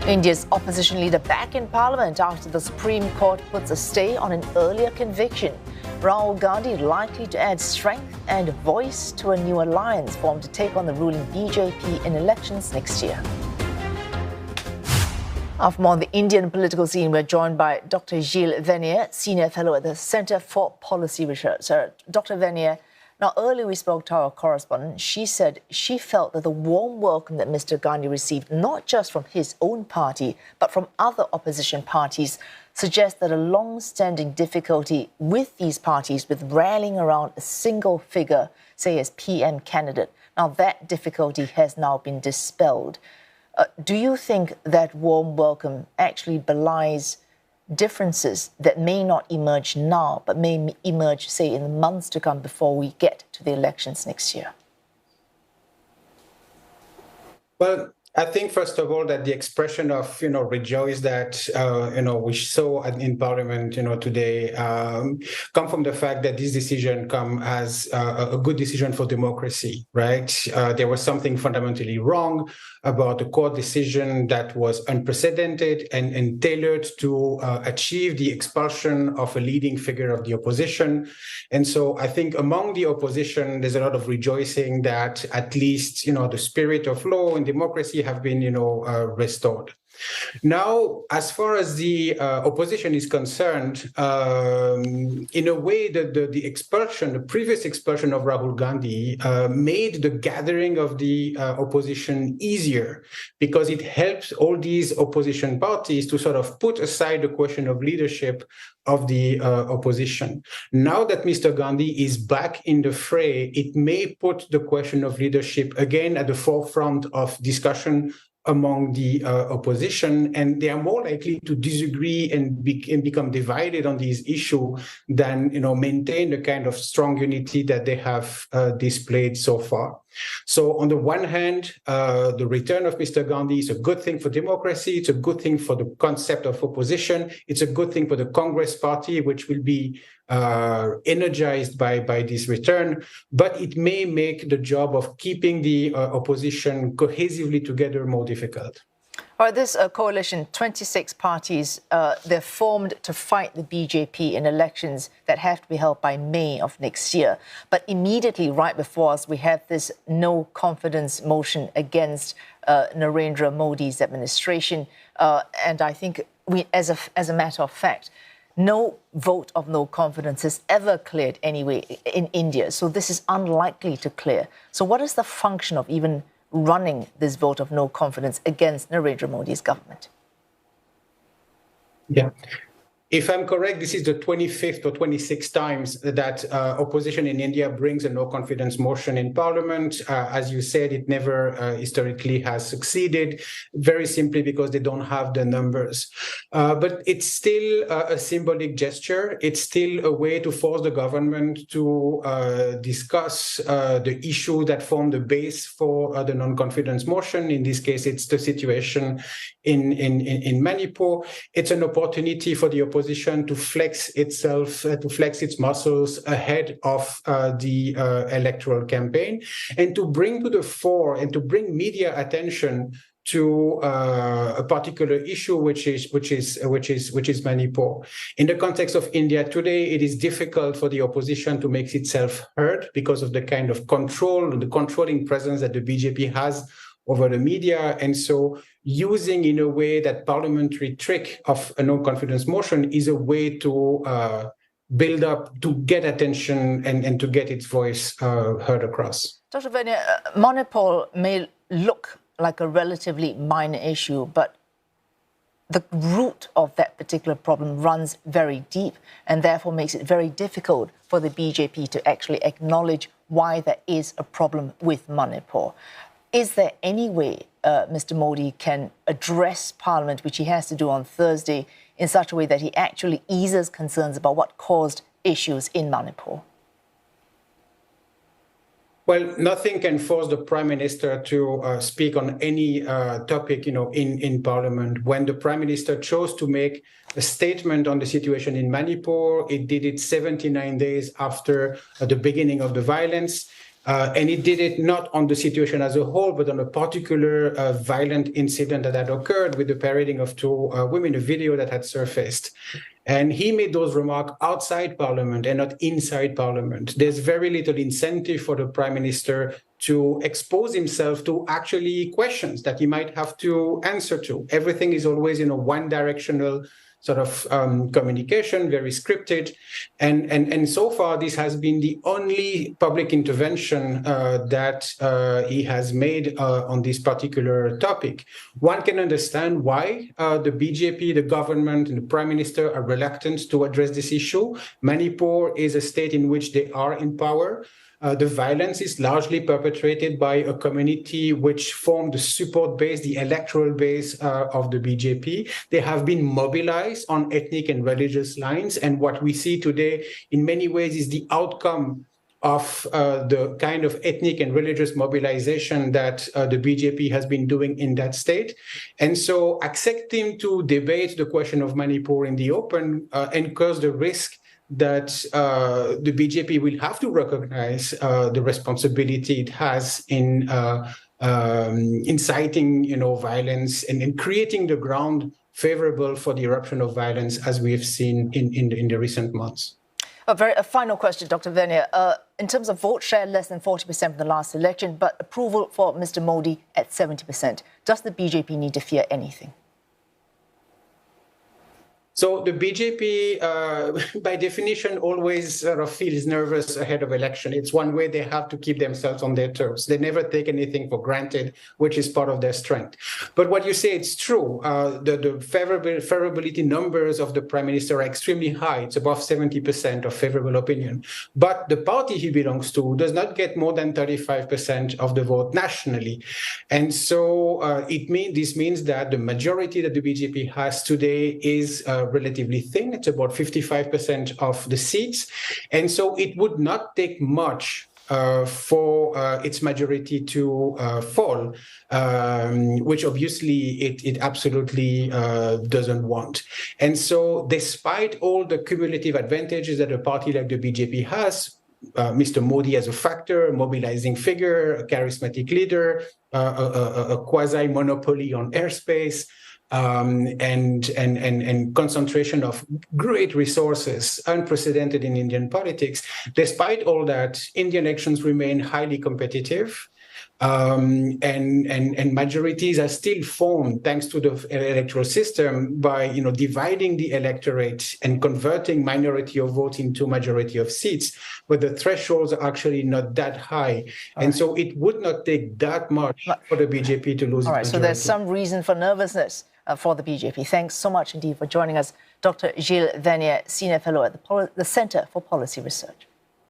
India's opposition leader back in parliament after the Supreme Court puts a stay on an earlier conviction. Rahul Gandhi likely to add strength and voice to a new alliance formed to take on the ruling BJP in elections next year. For more on the Indian political scene, we're joined by Dr. Gilles Verniers, Senior Fellow at the Centre for Policy Research. Dr. Verniers, now earlier we spoke to our correspondent. She said she felt that the warm welcome that Mr. Gandhi received, not just from his own party, but from other opposition parties, suggests that a long-standing difficulty with these parties with rallying around a single figure, say as PM candidate. Now that difficulty has now been dispelled. Do you think that warm welcome actually belies differences that may not emerge now, but may emerge, say, in the months to come before we get to the elections next year? Well, I think, first of all, that the expression of, rejoice that, we saw in Parliament, today come from the fact that this decision come as a good decision for democracy, right? There was something fundamentally wrong about the court decision that was unprecedented and tailored to achieve the expulsion of a leading figure of the opposition. And so I think among the opposition, there's a lot of rejoicing that at least, the spirit of law and democracy have been, restored. Now, as far as the opposition is concerned, in a way, the previous expulsion of Rahul Gandhi made the gathering of the opposition easier because it helps all these opposition parties to sort of put aside the question of leadership of the opposition. Now that Mr. Gandhi is back in the fray, it may put the question of leadership again at the forefront of discussion among the opposition, and they are more likely to disagree and become divided on these issues than maintain the kind of strong unity that they have displayed so far. So on the one hand, the return of Mr. Gandhi is a good thing for democracy. It's a good thing for the concept of opposition. It's a good thing for the Congress Party, which will be energized by this return, but it may make the job of keeping the opposition cohesively together more difficult. All right, this coalition, 26 parties, they're formed to fight the BJP in elections that have to be held by May of next year. But immediately right before us, we have this no confidence motion against Narendra Modi's administration. And I think as a matter of fact, no vote of no confidence has ever cleared anyway in India. So this is unlikely to clear. So what is the function of even running this vote of no confidence against Narendra Modi's government? Yeah. If I'm correct, this is the 25th or 26th times that opposition in India brings a no-confidence motion in parliament. As you said, it never historically has succeeded, very simply because they don't have the numbers. But it's still a symbolic gesture. It's still a way to force the government to discuss the issue that form the base for the non-confidence motion. In this case, it's the situation in Manipur. It's an opportunity for the opposition to flex itself, to flex its muscles ahead of the electoral campaign, and to bring to the fore and to bring media attention to a particular issue, which is Manipur. In the context of India today, it is difficult for the opposition to make itself heard because of the kind of control, the controlling presence that the BJP has over the media. And so using in a way that parliamentary trick of a no-confidence motion is a way to build up, to get attention and to get its voice heard across. Dr. Verniers, Manipur may look like a relatively minor issue, but the root of that particular problem runs very deep and therefore makes it very difficult for the BJP to actually acknowledge why there is a problem with Manipur. Is there any way Mr. Modi can address Parliament, which he has to do on Thursday, in such a way that he actually eases concerns about what caused issues in Manipur? Well, nothing can force the Prime Minister to speak on any topic, in Parliament. When the Prime Minister chose to make a statement on the situation in Manipur, it did it 79 days after the beginning of the violence. And it did it not on the situation as a whole, but on a particular violent incident that had occurred with the parading of two women, a video that had surfaced. And he made those remarks outside Parliament and not inside Parliament. There's very little incentive for the Prime Minister to expose himself to actually questions that he might have to answer to. Everything is always in a one-directional sort of communication, very scripted. And so far, this has been the only public intervention that he has made on this particular topic. One can understand why the BJP, the government, and the Prime Minister are reluctant to address this issue. Manipur is a state in which they are in power. The violence is largely perpetrated by a community which formed the support base, the electoral base of the BJP. They have been mobilized on ethnic and religious lines. And what we see today, in many ways, is the outcome of the kind of ethnic and religious mobilization that the BJP has been doing in that state. And so accepting to debate the question of Manipur in the open incurs the risk that the BJP will have to recognize the responsibility it has in inciting, violence and in creating the ground favorable for the eruption of violence, as we have seen in the recent months. A final question, Dr. Verniers. In terms of vote share, less than 40% in the last election, but approval for Mr. Modi at 70%. Does the BJP need to fear anything? So the BJP, by definition, always sort of feels nervous ahead of election. It's one way they have to keep themselves on their toes. They never take anything for granted, which is part of their strength. But what you say, it's true. The favorability numbers of the Prime Minister are extremely high. It's above 70% of favorable opinion. But the party he belongs to does not get more than 35% of the vote nationally. And so this means that the majority that the BJP has today is relatively thin. It's about 55% of the seats. And so it would not take much for its majority to fall, which obviously it absolutely doesn't want. And so despite all the cumulative advantages that a party like the BJP has, Mr. Modi as a factor, a mobilizing figure, a charismatic leader, a quasi-monopoly on airspace, and concentration of great resources, unprecedented in Indian politics. Despite all that, Indian elections remain highly competitive. And majorities are still formed thanks to the electoral system by dividing the electorate and converting minority of votes into majority of seats, but the thresholds are actually not that high. And so it would not take that much for the BJP to lose. All right, so there's some reason for nervousness for the BJP. Thanks so much indeed for joining us, Dr. Gilles Verniers, Senior Fellow at the Centre for Policy Research.